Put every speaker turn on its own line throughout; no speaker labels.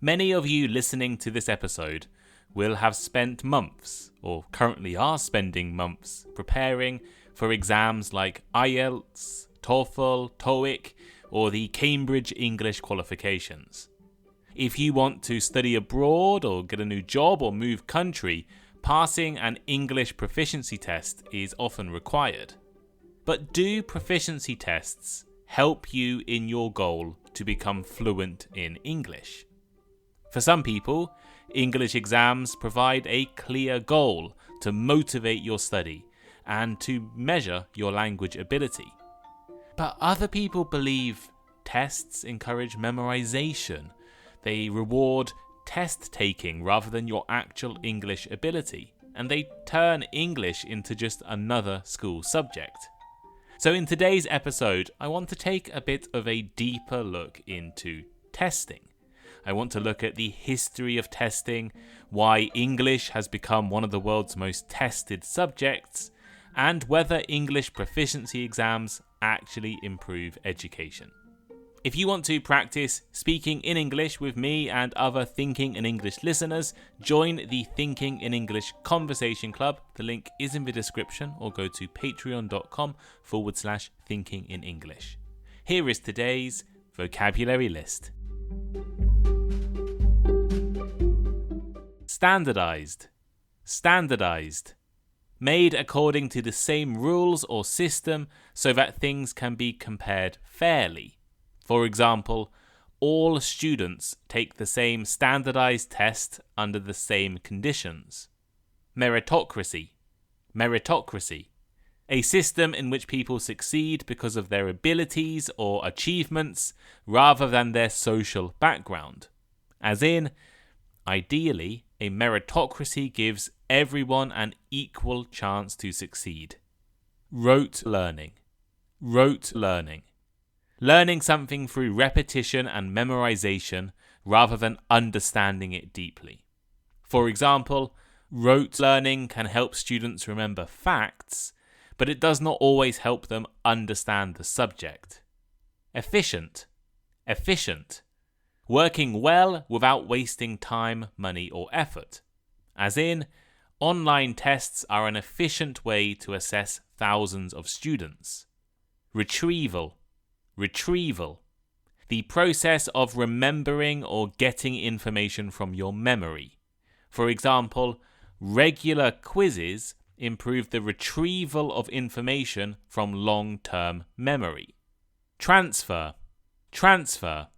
Many of you listening to this episode will have spent months, or currently are spending months, preparing for exams like IELTS, TOEFL, TOEIC, or the Cambridge English qualifications. If you want to study abroad or get a new job or move country, passing an English proficiency test is often required. But do proficiency tests help you in your goal to become fluent in English? For some people, English exams provide a clear goal to motivate your study and to measure your language ability. But other people believe tests encourage memorisation. They reward test taking rather than your actual English ability, and they turn English into just another school subject. So in today's episode, I want to take a bit of a deeper look into testing. I want to look at the history of testing, why English has become one of the world's most tested subjects, and whether English proficiency exams actually improve education. If you want to practice speaking in English with me and other Thinking in English listeners, join the Thinking in English Conversation Club. The link is in the description, or go to patreon.com/Thinking in English. Here is today's vocabulary list. Standardized. Standardized. Made according to the same rules or system so that things can be compared fairly. For example, all students take the same standardized test under the same conditions. Meritocracy. Meritocracy. A system in which people succeed because of their abilities or achievements rather than their social background. As in, ideally, a meritocracy gives everyone an equal chance to succeed. Rote learning. Rote learning. Learning something through repetition and memorization rather than understanding it deeply. For example, rote learning can help students remember facts, but it does not always help them understand the subject. Efficient. Efficient. Working well without wasting time, money, or effort. As in, online tests are an efficient way to assess thousands of students. Retrieval. Retrieval. The process of remembering or getting information from your memory. For example, regular quizzes improve the retrieval of information from long-term memory. Transfer. Transfer.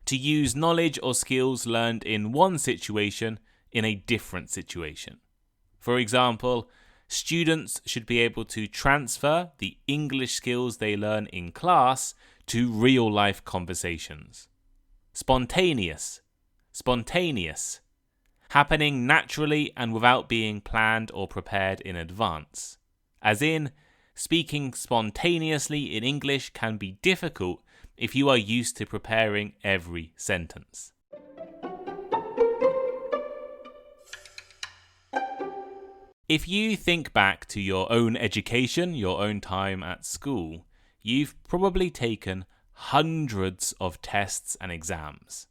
To use knowledge or skills learned in one situation in a different situation. For example, students should be able to transfer the English skills they learn in class to real-life conversations. Spontaneous. Spontaneous. Happening naturally and without being planned or prepared in advance. As in, speaking spontaneously in English can be difficult if you are used to preparing every sentence. If you think back to your own education, your own time at school, you've probably taken hundreds of tests and exams.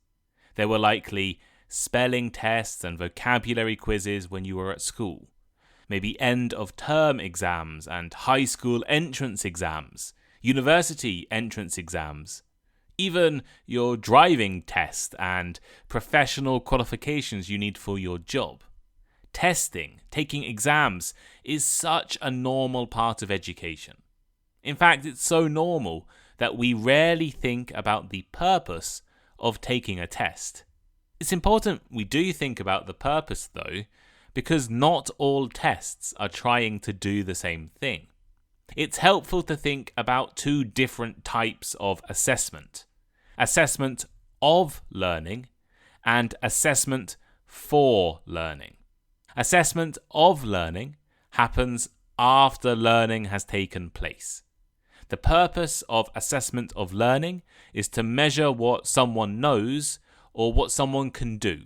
There were likely spelling tests and vocabulary quizzes when you were at school. Maybe end-of-term exams and high school entrance exams, university entrance exams, even your driving test and professional qualifications you need for your job. Testing, taking exams, is such a normal part of education. In fact, it's so normal that we rarely think about the purpose of taking a test. It's important we do think about the purpose, though, because not all tests are trying to do the same thing. It's helpful to think about two different types of assessment. Assessment of learning and assessment for learning. Assessment of learning happens after learning has taken place. The purpose of assessment of learning is to measure what someone knows or what someone can do.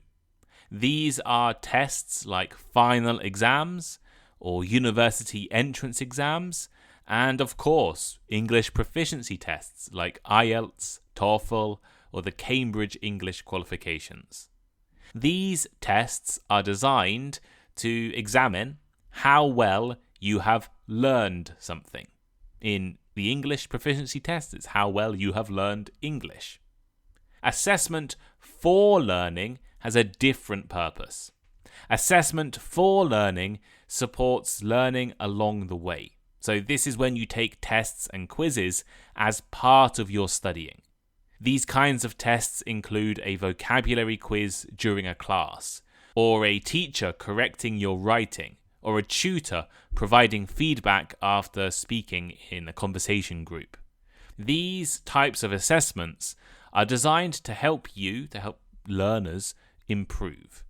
These are tests like final exams or university entrance exams, and of course, English proficiency tests like IELTS, TOEFL, or the Cambridge English qualifications. These tests are designed to examine how well you have learned something. In the English proficiency test, it's how well you have learned English. Assessment for learning has a different purpose. Assessment for learning supports learning along the way. So this is when you take tests and quizzes as part of your studying. These kinds of tests include a vocabulary quiz during a class, or a teacher correcting your writing, or a tutor providing feedback after speaking in a conversation group. These types of assessments are designed to help learners improve.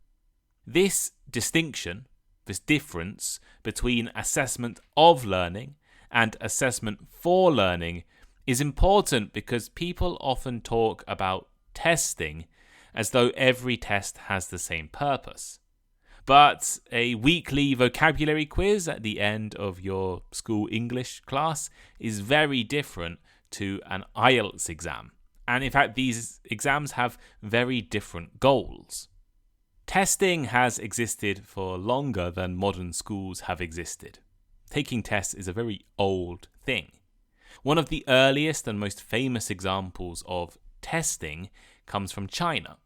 This distinction, this difference between assessment of learning and assessment for learning is important because people often talk about testing as though every test has the same purpose. But a weekly vocabulary quiz at the end of your school English class is very different to an IELTS exam. And in fact, these exams have very different goals. Testing has existed for longer than modern schools have existed. Taking tests is a very old thing. One of the earliest and most famous examples of testing comes from China.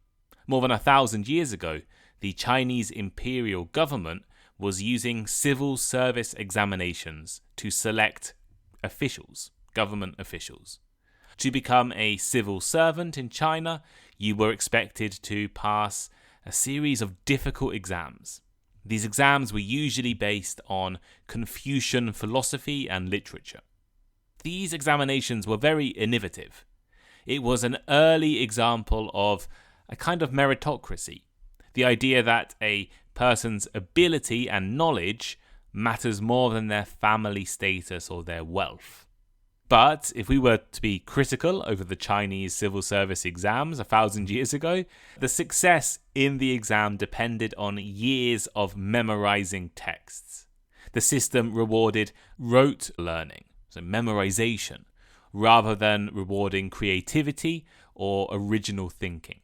More than 1,000 years ago, the Chinese imperial government was using civil service examinations to select officials, government officials. To become a civil servant in China, you were expected to pass a series of difficult exams. These exams were usually based on Confucian philosophy and literature. These examinations were very innovative. It was an early example of a kind of meritocracy, the idea that a person's ability and knowledge matters more than their family status or their wealth. But if we were to be critical over the Chinese civil service exams 1,000 years ago, the success in the exam depended on years of memorizing texts. The system rewarded rote learning, so memorization, rather than rewarding creativity or original thinking.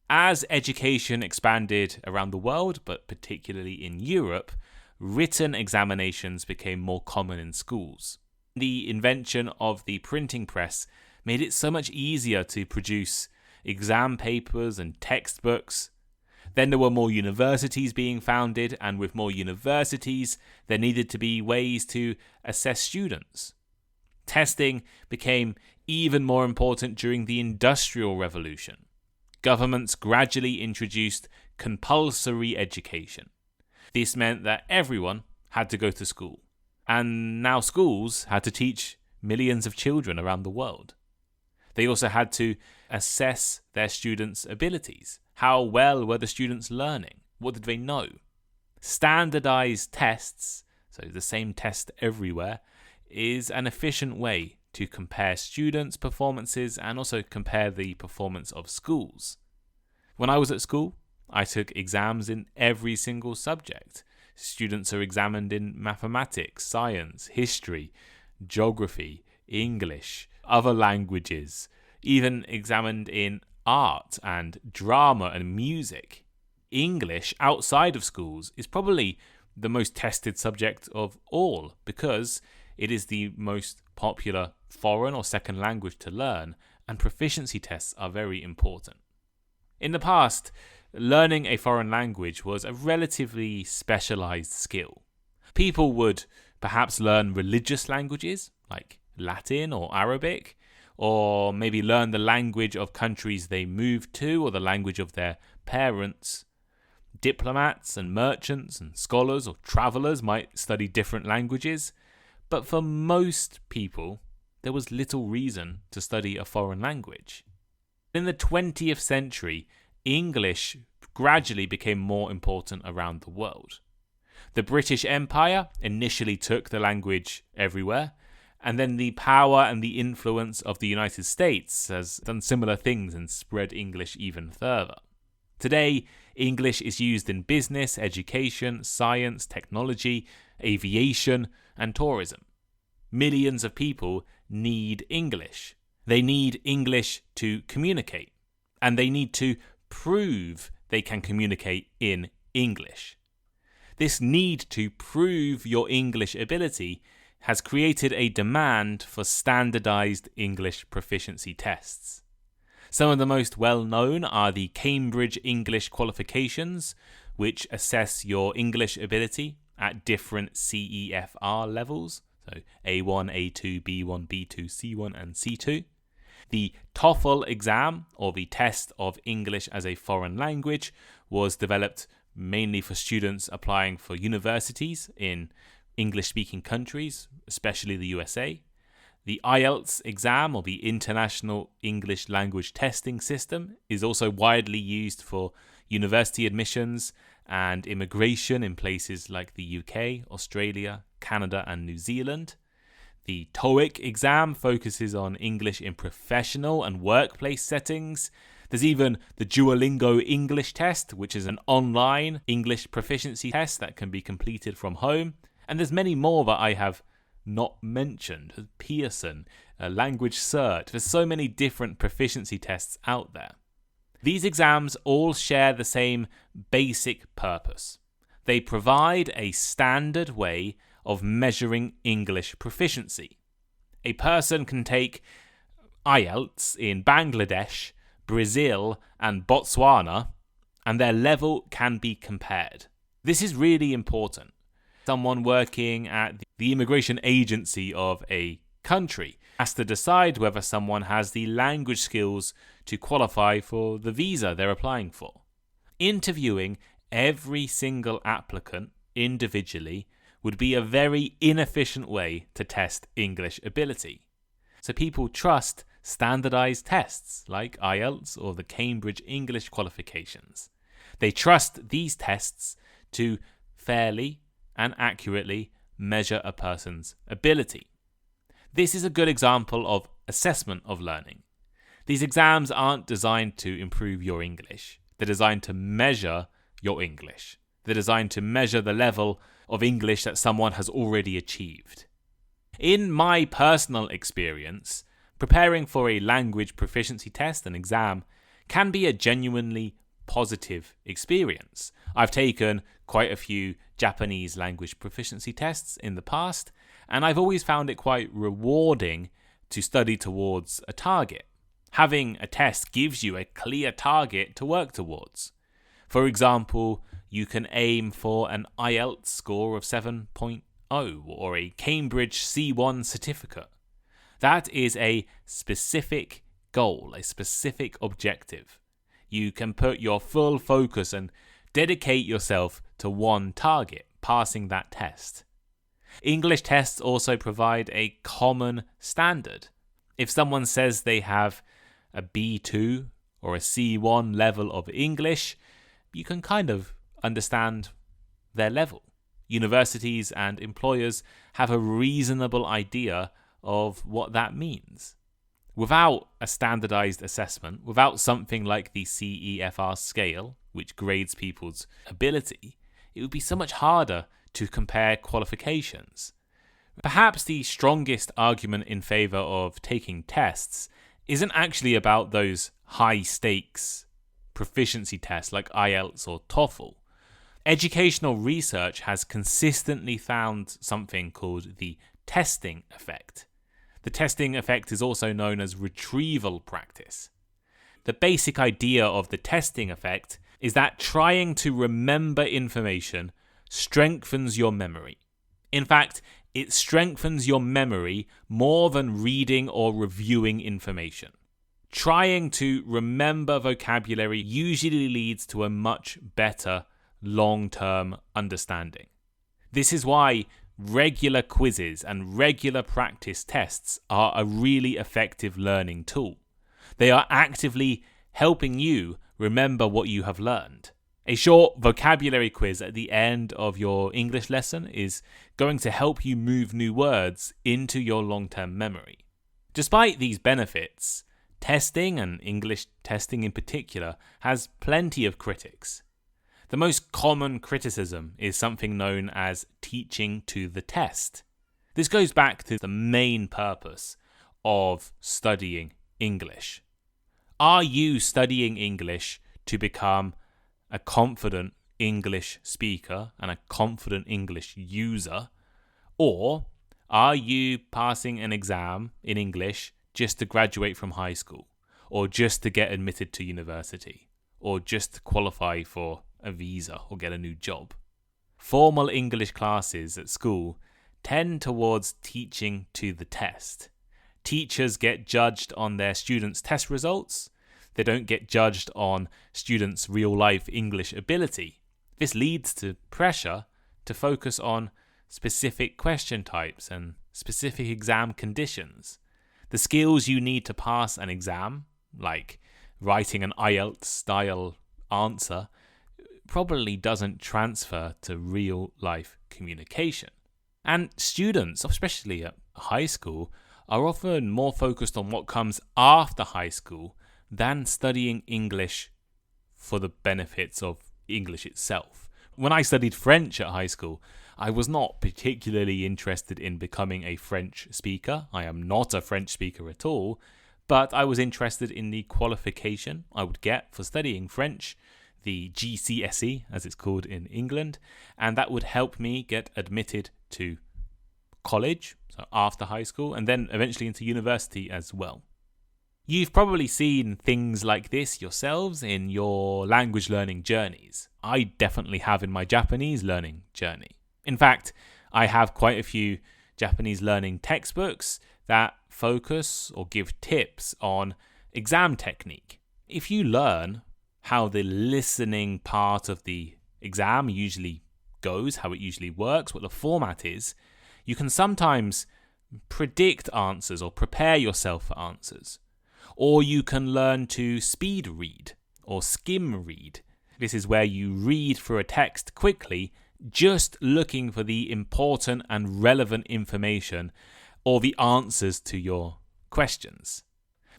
As education expanded around the world, but particularly in Europe, written examinations became more common in schools. The invention of the printing press made it so much easier to produce exam papers and textbooks. Then there were more universities being founded, and with more universities, there needed to be ways to assess students. Testing became even more important during the Industrial Revolution. Governments gradually introduced compulsory education. This meant that everyone had to go to school. And now schools had to teach millions of children around the world. They also had to assess their students' abilities. How well were the students learning? What did they know? Standardized tests, so the same test everywhere, is an efficient way to compare students' performances and also compare the performance of schools. When I was at school, I took exams in every single subject. Students are examined in mathematics, science, history, geography, English, other languages, even examined in art and drama and music. English outside of schools is probably the most tested subject of all because it is the most popular foreign or second language to learn, and proficiency tests are very important. In the past, learning a foreign language was a relatively specialized skill. People would perhaps learn religious languages like Latin or Arabic, or maybe learn the language of countries they moved to or the language of their parents. Diplomats and merchants and scholars or travelers might study different languages, but for most people, there was little reason to study a foreign language. In the 20th century, English gradually became more important around the world. The British Empire initially took the language everywhere, and then the power and the influence of the United States has done similar things and spread English even further. Today, English is used in business, education, science, technology, aviation, and tourism. Millions of people need English. They need English to communicate, and they need to prove they can communicate in English. This need to prove your English ability has created a demand for standardized English proficiency tests. Some of the most well-known are the Cambridge English qualifications, which assess your English ability at different CEFR levels, so A1, A2, B1, B2, C1 and C2. The TOEFL exam, or the test of English as a foreign language, was developed mainly for students applying for universities in English-speaking countries, especially the USA. The IELTS exam, or the International English Language Testing System, is also widely used for university admissions and immigration in places like the UK, Australia, Canada, and New Zealand. The TOEIC exam focuses on English in professional and workplace settings. There's even the Duolingo English test, which is an online English proficiency test that can be completed from home. And there's many more that I have not mentioned. Pearson, Language Cert. There's so many different proficiency tests out there. These exams all share the same basic purpose. They provide a standard way of measuring English proficiency. A person can take IELTS in Bangladesh, Brazil, and Botswana, and their level can be compared. This is really important. Someone working at the immigration agency of a country has to decide whether someone has the language skills to qualify for the visa they're applying for. Interviewing every single applicant individually would be a very inefficient way to test English ability. So people trust standardized tests like IELTS or the Cambridge English qualifications. They trust these tests to fairly and accurately measure a person's ability. This is a good example of assessment of learning. These exams aren't designed to improve your English. They're designed to measure your English. They're designed to measure the level of English that someone has already achieved. In my personal experience, preparing for a language proficiency test and exam can be a genuinely positive experience. I've taken quite a few Japanese language proficiency tests in the past, and I've always found it quite rewarding to study towards a target. Having a test gives you a clear target to work towards. For example, you can aim for an IELTS score of 7.0 or a Cambridge C1 certificate. That is a specific goal, a specific objective. You can put your full focus and dedicate yourself to one target, passing that test. English tests also provide a common standard. If someone says they have a B2 or a C1 level of English, you can kind of understand their level. Universities and employers have a reasonable idea of what that means. Without a standardized assessment, without something like the CEFR scale, which grades people's ability, it would be so much harder to compare qualifications. Perhaps the strongest argument in favor of taking tests isn't actually about those high-stakes proficiency tests like IELTS or TOEFL. Educational research has consistently found something called the testing effect. The testing effect is also known as retrieval practice. The basic idea of the testing effect is that trying to remember information strengthens your memory. In fact, it strengthens your memory more than reading or reviewing information. Trying to remember vocabulary usually leads to a much better long-term understanding. This is why regular quizzes and regular practice tests are a really effective learning tool. They are actively helping you remember what you have learned. A short vocabulary quiz at the end of your English lesson is going to help you move new words into your long-term memory. Despite these benefits, testing, and English testing in particular, has plenty of critics. The most common criticism is something known as teaching to the test. This goes back to the main purpose of studying English. Are you studying English to become a confident English speaker and a confident English user? Or are you passing an exam in English just to graduate from high school, or just to get admitted to university, or just to qualify for a visa or get a new job? Formal English classes at school tend towards teaching to the test. Teachers get judged on their students' test results. They don't get judged on students' real-life English ability. This leads to pressure to focus on specific question types and specific exam conditions. The skills you need to pass an exam, like writing an IELTS-style answer, probably doesn't transfer to real-life communication. And students, especially at high school, are often more focused on what comes after high school than studying English for the benefits of English itself. When I studied French at high school, I was not particularly interested in becoming a French speaker. I am not a French speaker at all, but I was interested in the qualification I would get for studying French, the GCSE as it's called in England, and that would help me get admitted to college, so after high school, and then eventually into university as well. You've probably seen things like this yourselves in your language learning journeys. I definitely have in my Japanese learning journey. In fact, I have quite a few Japanese learning textbooks that focus or give tips on exam technique. If you learn how the listening part of the exam usually goes, how it usually works, what the format is, you can sometimes predict answers or prepare yourself for answers. Or you can learn to speed read or skim read. This is where you read through a text quickly, just looking for the important and relevant information or the answers to your questions.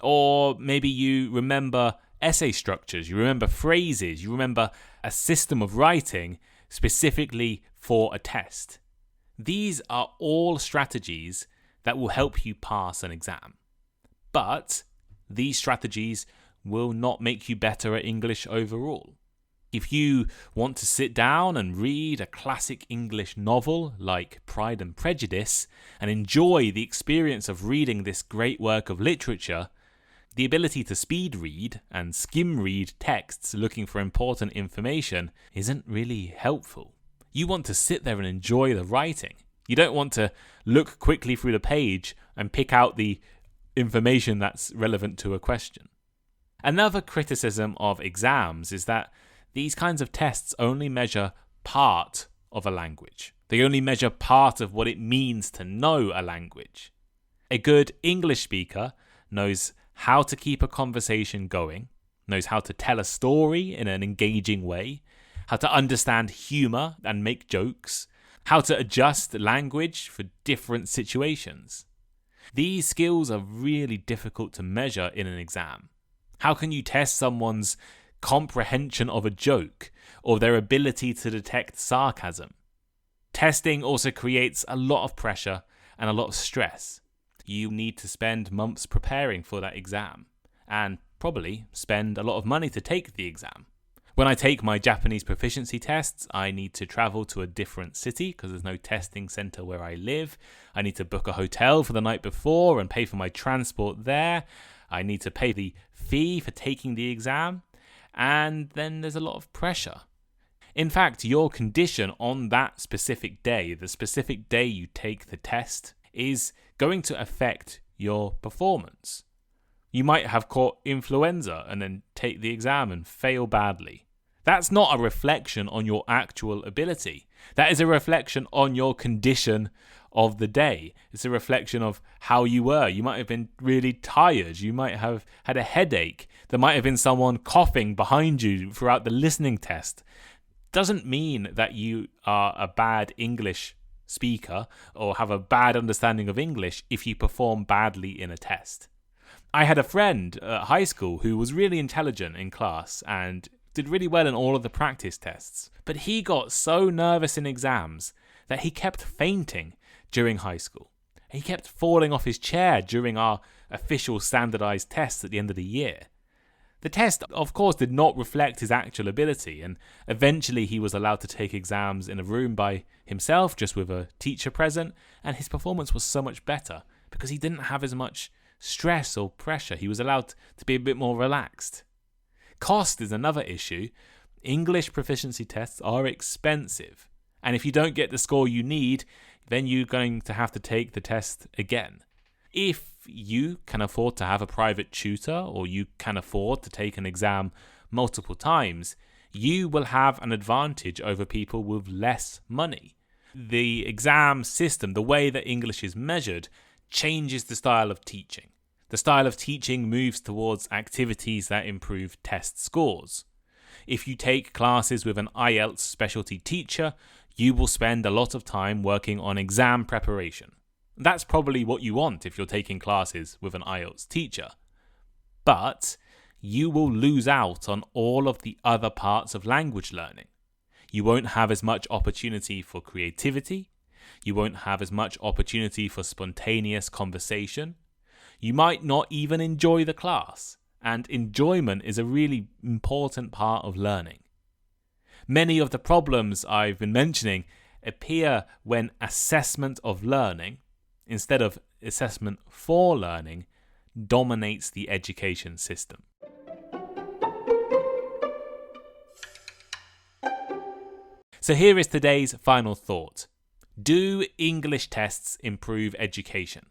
Or maybe you remember essay structures, you remember phrases, you remember a system of writing specifically for a test. These are all strategies that will help you pass an exam. But these strategies will not make you better at English overall. If you want to sit down and read a classic English novel like Pride and Prejudice and enjoy the experience of reading this great work of literature, the ability to speed read and skim read texts looking for important information isn't really helpful. You want to sit there and enjoy the writing. You don't want to look quickly through the page and pick out the information that's relevant to a question. Another criticism of exams is that these kinds of tests only measure part of a language. They only measure part of what it means to know a language. A good English speaker knows how to keep a conversation going, knows how to tell a story in an engaging way, how to understand humor and make jokes, how to adjust language for different situations. These skills are really difficult to measure in an exam. How can you test someone's comprehension of a joke or their ability to detect sarcasm? Testing also creates a lot of pressure and a lot of stress. You need to spend months preparing for that exam and probably spend a lot of money to take the exam. When I take my Japanese proficiency tests, I need to travel to a different city because there's no testing center where I live. I need to book a hotel for the night before and pay for my transport there. I need to pay the fee for taking the exam. And then there's a lot of pressure. In fact, your condition on that specific day, the specific day you take the test, is going to affect your performance. You might have caught influenza and then take the exam and fail badly. That's not a reflection on your actual ability. That is a reflection on your condition of the day. It's a reflection of how you were. You might have been really tired. You might have had a headache. There might have been someone coughing behind you throughout the listening test. Doesn't mean that you are a bad English speaker or have a bad understanding of English if you perform badly in a test. I had a friend at high school who was really intelligent in class and did really well in all of the practice tests, but he got so nervous in exams that he kept fainting during high school. He kept falling off his chair during our official standardized tests at the end of the year. The test, of course, did not reflect his actual ability, and eventually he was allowed to take exams in a room by himself, just with a teacher present, and his performance was so much better because he didn't have as much stress or pressure. He was allowed to be a bit more relaxed. Cost is another issue. English proficiency tests are expensive, and if you don't get the score you need, then you're going to have to take the test again. If you can afford to have a private tutor, or you can afford to take an exam multiple times, you will have an advantage over people with less money. The exam system, the way that English is measured, changes the style of teaching. The style of teaching moves towards activities that improve test scores. If you take classes with an IELTS specialty teacher, you will spend a lot of time working on exam preparation. That's probably what you want if you're taking classes with an IELTS teacher. But you will lose out on all of the other parts of language learning. You won't have as much opportunity for creativity. You won't have as much opportunity for spontaneous conversation. You might not even enjoy the class. And enjoyment is a really important part of learning. Many of the problems I've been mentioning appear when assessment of learning, instead of assessment for learning, dominates the education system. So here is today's final thought. Do English tests improve education?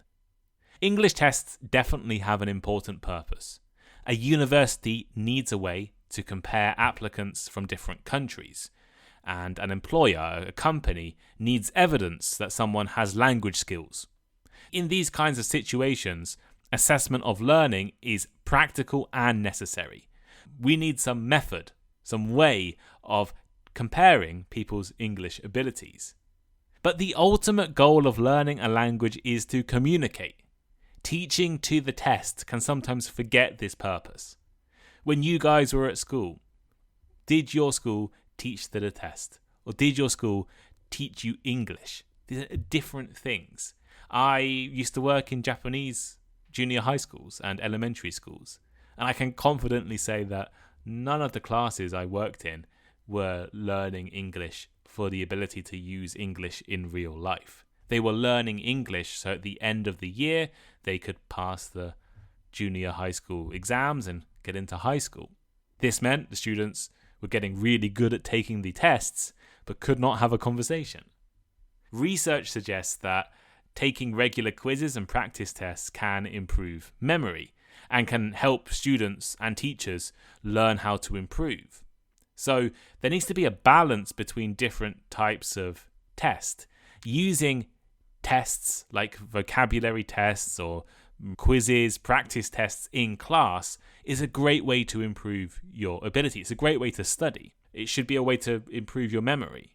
English tests definitely have an important purpose. A university needs a way to compare applicants from different countries, and an employer, a company, needs evidence that someone has language skills. In these kinds of situations, assessment of learning is practical and necessary. We need some method, some way of comparing people's English abilities. But the ultimate goal of learning a language is to communicate. Teaching to the test can sometimes forget this purpose. When you guys were at school, did your school teach to the test? Or did your school teach you English? These are different things. I used to work in Japanese junior high schools and elementary schools, and I can confidently say that none of the classes I worked in were learning English for the ability to use English in real life. They were learning English so at the end of the year they could pass the junior high school exams and get into high school. This meant the students were getting really good at taking the tests but could not have a conversation. Research suggests that taking regular quizzes and practice tests can improve memory and can help students and teachers learn how to improve. So there needs to be a balance between different types of test. Using tests like vocabulary tests or quizzes, practice tests in class is a great way to improve your ability. It's a great way to study. It should be a way to improve your memory.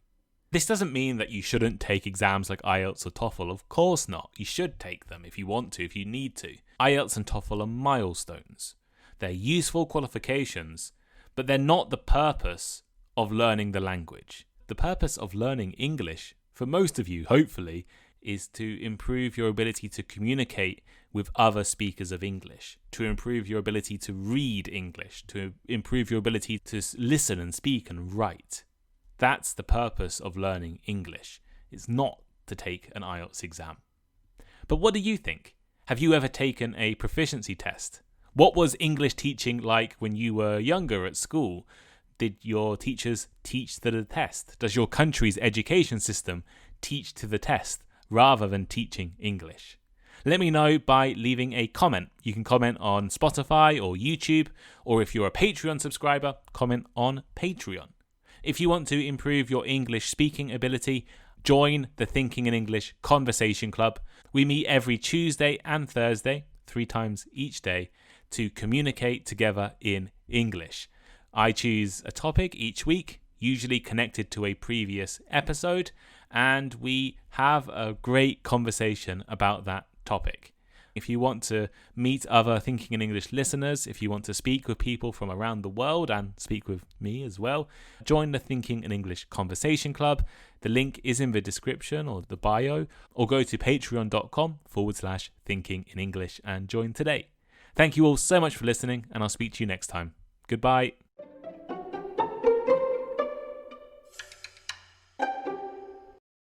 This doesn't mean that you shouldn't take exams like IELTS or TOEFL. Of course not. You should take them if you want to, if you need to. IELTS and TOEFL are milestones. They're useful qualifications, but they're not the purpose of learning the language. The purpose of learning English, for most of you, hopefully, is to improve your ability to communicate with other speakers of English, to improve your ability to read English, to improve your ability to listen and speak and write. That's the purpose of learning English. It's not to take an IELTS exam. But what do you think? Have you ever taken a proficiency test? What was English teaching like when you were younger at school? Did your teachers teach to the test? Does your country's education system teach to the test rather than teaching English? Let me know by leaving a comment. You can comment on Spotify or YouTube, or if you're a Patreon subscriber, comment on Patreon. If you want to improve your English speaking ability, join the Thinking in English Conversation Club. We meet every Tuesday and Thursday, 3 times each day, to communicate together in English. I choose a topic each week, usually connected to a previous episode, and we have a great conversation about that topic. If you want to meet other Thinking in English listeners, if you want to speak with people from around the world and speak with me as well, join the Thinking in English Conversation Club. The link is in the description or the bio, or go to patreon.com/thinking in English and join today. Thank you all so much for listening, and I'll speak to you next time. Goodbye.